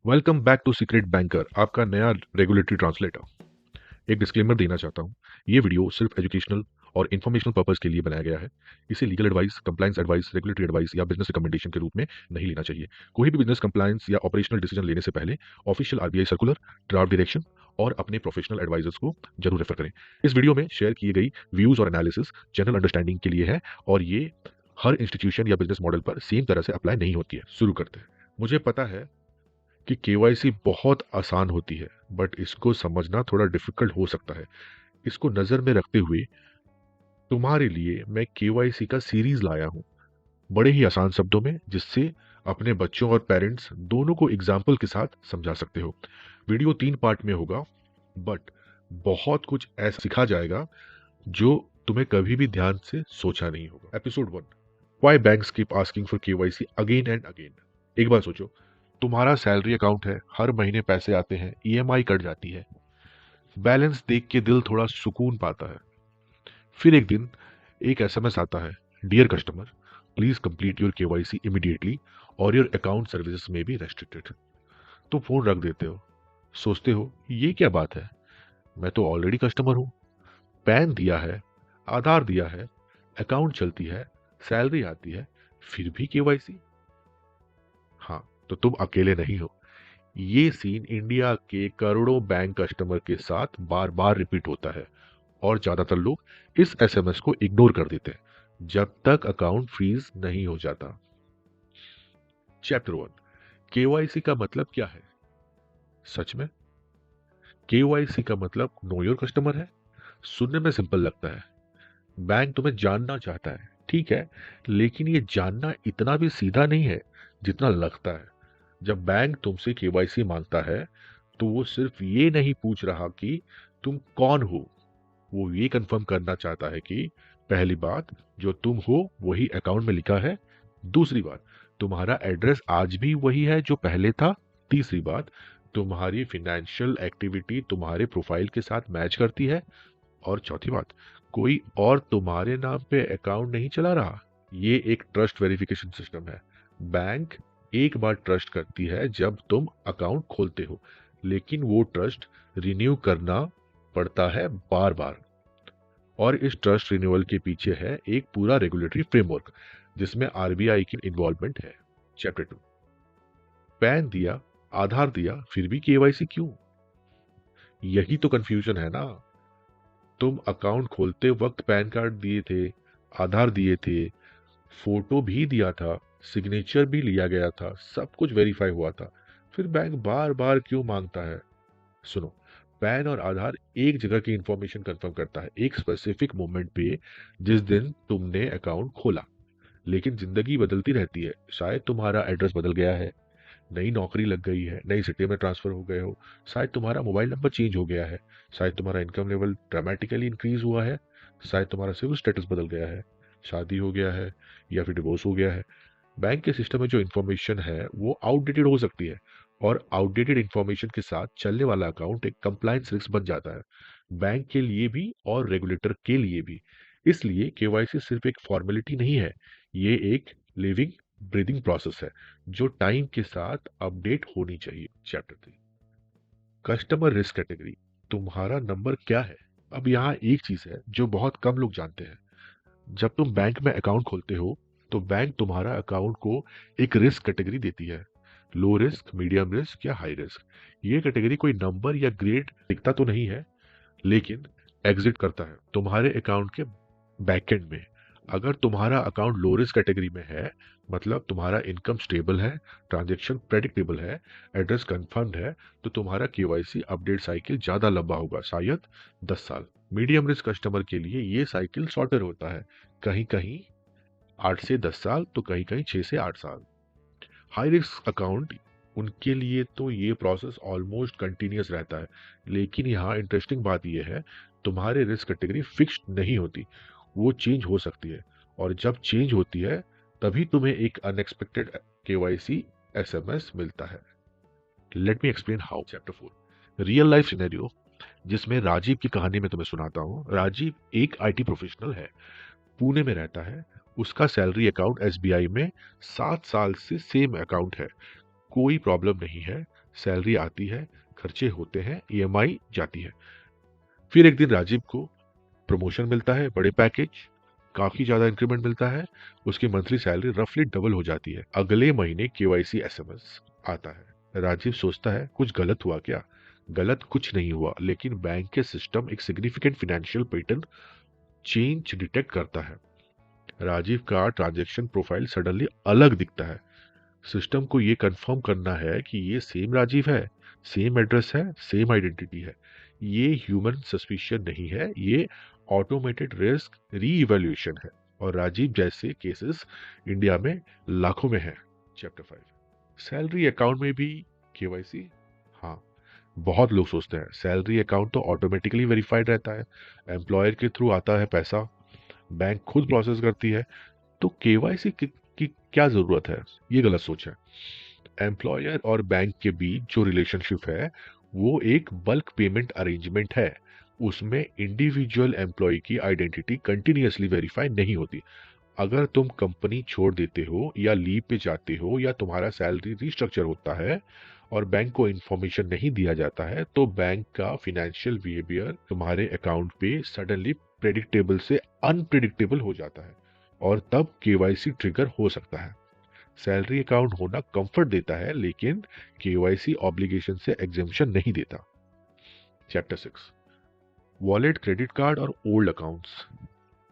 Welcome back to secret banker, आपका नया regulatory translator. एक डिस्क्लेमर देना चाहता हूँ। ये वीडियो सिर्फ एजुकेशनल और इन्फॉर्मेशनल पर्पस के लिए बनाया गया है। इसे legal advice, compliance advice, regulatory advice या बिजनेस रिकमेंडेशन के रूप में नहीं लेना चाहिए। कोई भी बिजनेस कंप्लायंस या ऑपरेशनल डिसीजन लेने से पहले official RBI circular, draft direction और अपने प्रोफेशनल एडवाइजर्स को जरूर रेफर करें। इस वीडियो में शेयर की गई व्यूज और एनालिसिस जनरल अंडरस्टैंडिंग के लिए है और ये हर इंस्टीट्यूशन या बिजनेस मॉडल पर सेम तरह से अप्लाई नहीं होती है। शुरू करते हैं। मुझे पता है कि केवाईसी बहुत आसान होती है, बट इसको समझना थोड़ा डिफिकल्ट हो सकता है। इसको नज़र में रखते हुए तुम्हारे लिए मैं केवाईसी का सीरीज लाया हूँ, बड़े ही आसान शब्दों में, जिससे अपने बच्चों और पेरेंट्स दोनों को एग्जाम्पल के साथ समझा सकते हो। वीडियो 3 पार्ट में होगा, बट बहुत कुछ ऐसा सिखा जाएगा जो तुम्हें कभी भी ध्यान से सोचा नहीं होगा। Episode 1, why banks keep asking for KYC again and again. एक बार सोचो, तुम्हारा सैलरी अकाउंट है, हर महीने पैसे आते हैं, ईएमआई कट जाती है, बैलेंस देख के दिल थोड़ा सुकून पाता है। फिर एक दिन एक एसएमएस आता है, dear customer, please complete your KYC immediately और योर अकाउंट सर्विसेज में बी रेस्ट्रिक्टेड। तुम फोन रख देते हो, सोचते हो ये क्या बात है, मैं तो ऑलरेडी कस्टमर हूँ। पैन दिया है, आधार दिया है, अकाउंट चलती है, सैलरी आती है, फिर भी केवाईसी। हाँ, तो तुम अकेले नहीं हो। ये सीन इंडिया के करोड़ों बैंक कस्टमर के साथ बार बार रिपीट होता है और ज्यादातर लोग इस एसएमएस को इग्नोर कर देते हैं जब तक अकाउंट फ्रीज नहीं हो जाता। चैप्टर 1, केवाईसी का मतलब क्या है। सच में केवाईसी का मतलब नो योर कस्टमर है। सुनने में सिंपल लगता है, बैंक तुम्हें जानना चाहता है, ठीक है, लेकिन ये जानना इतना भी सीधा नहीं है जितना लगता है। जब बैंक तुमसे केवाईसी मांगता है तो वो सिर्फ ये नहीं पूछ रहा कि तुम कौन हो, वो ये कंफर्म करना चाहता है कि पहली बात, जो तुम हो वही अकाउंट में लिखा है। दूसरी बात, तुम्हारा एड्रेस आज भी वही है जो पहले था। तीसरी बात, तुम्हारी फिनेंशियल एक्टिविटी तुम्हारे प्रोफाइल के साथ मैच करती है। और चौथी बात, कोई और तुम्हारे नाम पे अकाउंट नहीं चला रहा। ये एक ट्रस्ट वेरिफिकेशन सिस्टम है। बैंक एक बार ट्रस्ट करती है जब तुम अकाउंट खोलते हो, लेकिन वो ट्रस्ट रिन्यू करना पड़ता है बार बार। और इस ट्रस्ट रिन्यूअल के पीछे है एक पूरा रेगुलेटरी फ्रेमवर्क जिसमें आरबीआई की इन्वॉल्वमेंट है। चैप्टर 2, पैन दिया, आधार दिया, फिर भी केवाईसी क्यों? यही तो कंफ्यूजन है ना। तुम अकाउंट खोलते वक्त पैन कार्ड दिए थे, आधार दिए थे, फोटो भी दिया था, सिग्नेचर भी लिया गया था, सब कुछ वेरीफाई हुआ था, फिर बैंक बार बार क्यों मांगता है? सुनो, पैन और आधार एक जगह की इंफॉर्मेशन कंफर्म करता है, एक स्पेसिफिक मोमेंट पे, जिस दिन तुमने अकाउंट खोला। लेकिन जिंदगी बदलती रहती है, शायद तुम्हारा एड्रेस बदल गया है, नई नौकरी लग गई है, नई सिटी में ट्रांसफर हो गए हो, शायद तुम्हारा मोबाइल नंबर चेंज हो गया है, शायद तुम्हारा इनकम लेवल ड्रामेटिकली इंक्रीज हुआ है, शायद तुम्हारा सिविल स्टेटस बदल गया है, शादी हो गया है या फिर डिवोर्स हो गया है। बैंक के सिस्टम में जो इन्फॉर्मेशन है वो आउटडेटेड हो सकती है, और आउटडेटेड इन्फॉर्मेशन के साथ चलने वाला अकाउंट एक कंप्लायंस रिस्क बन जाता है, बैंक के लिए भी और रेगुलेटर के लिए भी। इसलिए केवाईसी सिर्फ एक फॉर्मेलिटी नहीं है, ये एक लिविंग ब्रीदिंग प्रोसेस है जो टाइम के साथ अपडेट होनी चाहिए। चैप्टर 3, कस्टमर रिस्क कैटेगरी, तुम्हारा नंबर क्या है। अब यहाँ एक चीज है जो बहुत कम लोग जानते हैं। जब तुम बैंक में अकाउंट खोलते हो तो बैंक तुम्हारा अकाउंट को एक रिस्क कैटेगरी देती है, लो रिस्क, मीडियम रिस्क या हाई रिस्क। ये कैटेगरी कोई नंबर या ग्रेड दिखता तो नहीं है, लेकिन एग्जिट करता है तुम्हारे अकाउंट के बैकएंड में। अगर तुम्हारा अकाउंट लो रिस्क कैटेगरी में है, मतलब तुम्हारा इनकम स्टेबल है, ट्रांजैक्शन प्रेडिक्टेबल है, एड्रेस कंफर्म्ड है, तो तुम्हारा केवाईसी अपडेट साइकिल ज्यादा लंबा होगा, शायद 10 साल। मीडियम रिस्क कस्टमर के लिए ये साइकिल शॉर्टर होता है, कहीं कहीं 8 से 10 साल, तो कहीं कहीं 6 से 8 साल। हाई रिस्क अकाउंट, उनके लिए तो ये प्रोसेस ऑलमोस्ट कंटिन्यूस रहता है। लेकिन यहाँ इंटरेस्टिंग बात यह है, तुम्हारे रिस्क कैटेगरी फिक्स्ड नहीं होती, वो चेंज हो सकती है। और जब चेंज होती है तभी तुम्हें एक अनएक्सपेक्टेड केवाईसी एसएमएस मिलता है। Let me explain how. Chapter 4, real life scenario, जिसमें राजीव की कहानी में तुम्हें सुनाता हूँ। राजीव एक आईटी प्रोफेशनल है, पुणे में रहता है। उसका सैलरी अकाउंट एसबीआई में 7 साल से सेम अकाउंट है, कोई प्रॉब्लम नहीं है। सैलरी आती है, खर्चे होते हैं, ईएमआई जाती है। फिर एक दिन राजीव को प्रमोशन मिलता है, बड़े पैकेज, काफी ज्यादा इंक्रीमेंट मिलता है, उसकी मंथली सैलरी रफली डबल हो जाती है। अगले महीने केवाईसी एसएमएस आता है। राजीव सोचता है कुछ गलत हुआ क्या? गलत कुछ नहीं हुआ, लेकिन बैंक के सिस्टम एक significant financial pattern change detect करता है। राजीव का ट्रांजैक्शन प्रोफाइल सडनली अलग दिखता है। सिस्टम को ये कंफर्म करना है कि ये सेम राजीव है, सेम एड्रेस है, सेम आइडेंटिटी है। ये ह्यूमन सस्पिशन नहीं है, ये ऑटोमेटेड रिस्क रीइवैल्यूएशन है। और राजीव जैसे केसेस इंडिया में लाखों में हैं। चैप्टर 5, सैलरी अकाउंट में भी केवाईसी। हाँ, बहुत लोग सोचते हैं सैलरी अकाउंट तो ऑटोमेटिकली वेरीफाइड रहता है, एम्प्लॉयर के थ्रू आता है पैसा, बैंक खुद प्रोसेस करती है, तो केवाईसी की क्या जरूरत है? ये गलत सोच है। एम्प्लॉयर और बैंक के बीच जो रिलेशनशिप है वो एक बल्क पेमेंट अरेंजमेंट है। उसमें इंडिविजुअल एम्प्लॉय की आइडेंटिटी कंटिन्यूअसली वेरीफाई नहीं होती। अगर तुम कंपनी छोड़ देते हो या लीव पे जाते हो या तुम्हारा सैलरी रिस्ट्रक्चर होता है और बैंक को इंफॉर्मेशन नहीं दिया जाता है, तो बैंक का फिनेंशियल बिहेवियर तुम्हारे अकाउंट पे सडनली प्रेडिक्टेबल से अनप्रेडिक्टेबल हो जाता है और तब केवाईसी ट्रिगर हो सकता है। सैलरी अकाउंट होना कंफर्ट देता है, लेकिन केवाईसी ऑब्लिगेशन से एग्जेम्पशन नहीं देता। चैप्टर 6, वॉलेट, क्रेडिट कार्ड और ओल्ड अकाउंट्स।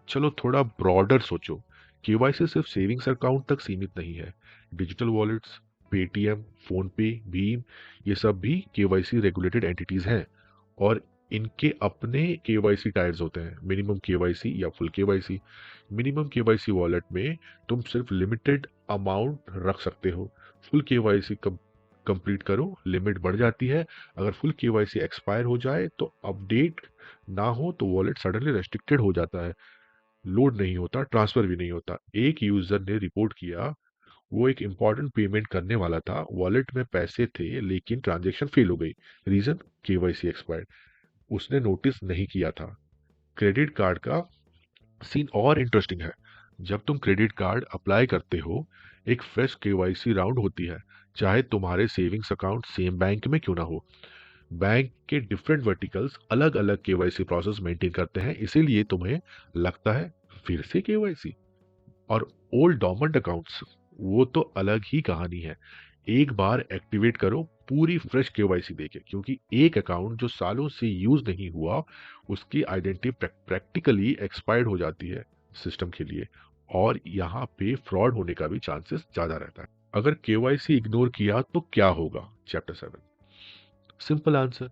चलो थोड़ा ब्रॉडर सोचो। केवाईसी सिर्फ सेविंग्स अकाउंट तक सीमित नहीं है। डिजिटल वॉलेट्स, पेटीएम, फोन पे, भीम, ये सब भी केवाईसी रेगुलेटेड एंटिटीज हैं और इनके अपने केवाईसी टायर्स होते हैं, मिनिमम केवाईसी या full KYC. Minimum KYC wallet में तुम सिर्फ लिमिटेड अमाउंट रख सकते हो। फुल केवाईसी कंप्लीट करो, लिमिट बढ़ जाती है। अगर फुल केवाईसी एक्सपायर हो जाए तो अपडेट ना हो तो वॉलेट सडनली रेस्ट्रिक्टेड हो जाता है, लोड नहीं होता, ट्रांसफर भी नहीं होता। एक यूजर ने रिपोर्ट किया, वो एक इंपॉर्टेंट पेमेंट करने वाला था, वॉलेट में पैसे थे लेकिन ट्रांजैक्शन फेल हो गई। रीजन? केवाईसी एक्सपायर्ड, उसने नोटिस नहीं किया था। क्रेडिट कार्ड का सीन और इंटरेस्टिंग है। जब तुम क्रेडिट कार्ड अप्लाई करते हो, एक फ्रेश केवाईसी राउंड होती है, चाहे तुम्हारे सेविंग्स अकाउंट सेम बैंक में क्यों ना हो। बैंक के डिफरेंट वर्टिकल्स अलग अलग केवाईसी प्रोसेस मेंटेन करते हैं, इसीलिए तुम्हें लगता है फिर से केवाईसी। और ओल्ड डॉर्मेंट अकाउंट्स, वो तो अलग ही कहानी है। एक बार एक्टिवेट करो, पूरी फ्रेश केवाईसी देके, क्योंकि एक अकाउंट जो सालों से यूज नहीं हुआ, उसकी आइडेंटिटी प्रैक्टिकली एक्सपायर्ड हो जाती है सिस्टम के लिए, और यहाँ पे फ्रॉड होने का भी चांसेस ज्यादा रहता है। अगर केवाईसी इग्नोर किया तो क्या होगा? Chapter 7, simple answer,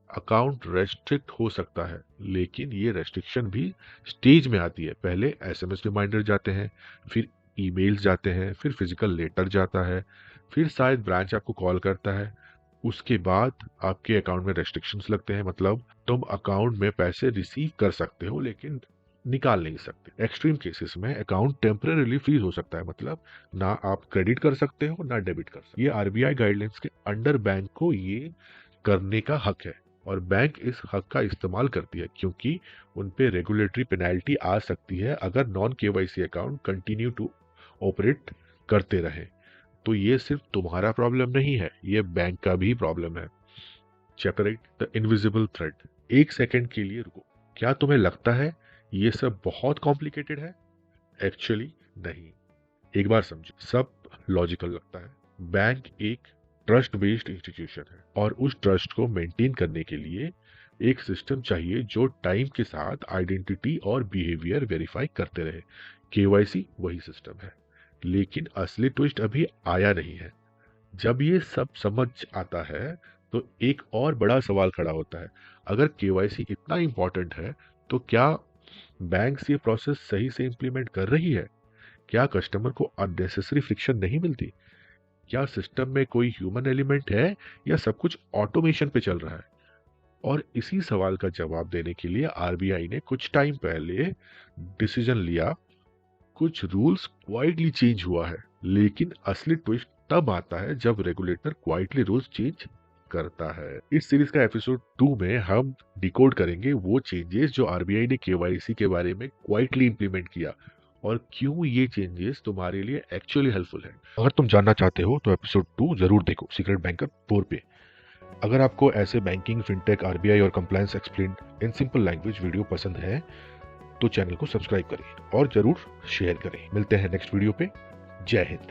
account restrict हो सकता है, लेकिन ये रेस्ट्रिक्शन भी स्टेज में आती है। पहले एसएमएस रिमाइंडर जाते हैं, फिर ईमेल्स जाते हैं, फिर फिजिकल लेटर जाता है, फिर शायद ब्रांच आपको कॉल करता है। उसके बाद आपके अकाउंट में रेस्ट्रिक्शंस लगते हैं, मतलब तुम अकाउंट में पैसे रिसीव कर सकते हो लेकिन निकाल नहीं सकते। एक्सट्रीम केसेस में अकाउंट टेम्परेरीली फ्रीज हो सकता है, मतलब ना आप क्रेडिट कर सकते हो ना डेबिट कर सकते हो। ये आरबीआई गाइडलाइंस के अंडर बैंक को ये करने का हक है और बैंक इस हक का इस्तेमाल करती है, क्योंकि उन पे रेगुलेटरी पेनल्टी आ सकती है अगर non KYC account continue to operate करते रहे। तो ये सिर्फ तुम्हारा प्रॉब्लम नहीं है, ये बैंक का भी प्रॉब्लम है। Chapter 8, the invisible thread. एक सेकंड के लिए रुको, क्या तुम्हें लगता है ये सब बहुत कॉम्प्लिकेटेड है? एक्चुअली नहीं। एक बार समझो, सब लॉजिकल लगता है। बैंक एक ट्रस्ट बेस्ड इंस्टीट्यूशन है और उस ट्रस्ट को मेंटेन करने के लिए एक सिस्टम चाहिए जो टाइम के साथ आइडेंटिटी और बिहेवियर वेरीफाई करते रहे। केवाईसी वही सिस्टम है, लेकिन असली ट्विस्ट अभी आया नहीं है। जब ये सब समझ आता है तो एक और बड़ा सवाल खड़ा होता है। अगर केवाईसी इतना इंपॉर्टेंट है तो क्या बैंक ये प्रोसेस सही से इंप्लीमेंट कर रही है? क्या कस्टमर को अननेसेसरी फ्रिक्शन नहीं मिलती? क्या सिस्टम में कोई ह्यूमन एलिमेंट है या सब कुछ ऑटोमेशन पे चल रहा है? और इसी सवाल का जवाब देने के लिए आरबीआई ने कुछ टाइम पहले डिसीजन लिया। कुछ रूल्स क्वाइटली चेंज हुआ है, लेकिन असली ट्विस्ट तब आता है जब रेगुलेटर क्वाइटली रूल्स चेंज करता है। इस सीरीज का एपिसोड 2 में हम डिकोड करेंगे वो चेंजेस जो आरबीआई ने केवाईसी के बारे में क्वाइटली इंप्लीमेंट किया, और क्यों ये चेंजेस तुम्हारे लिए एक्चुअली हेल्पफुल है। अगर तुम जानना चाहते हो तो एपिसोड 2 जरूर देखो, सीक्रेट बैंकर 4 पे। अगर आपको ऐसे बैंकिंग, फिनटेक, आरबीआई और compliance explained in simple language video पसंद है तो चैनल को सब्सक्राइब करें और जरूर शेयर करें। मिलते हैं नेक्स्ट वीडियो पे। जय हिंद।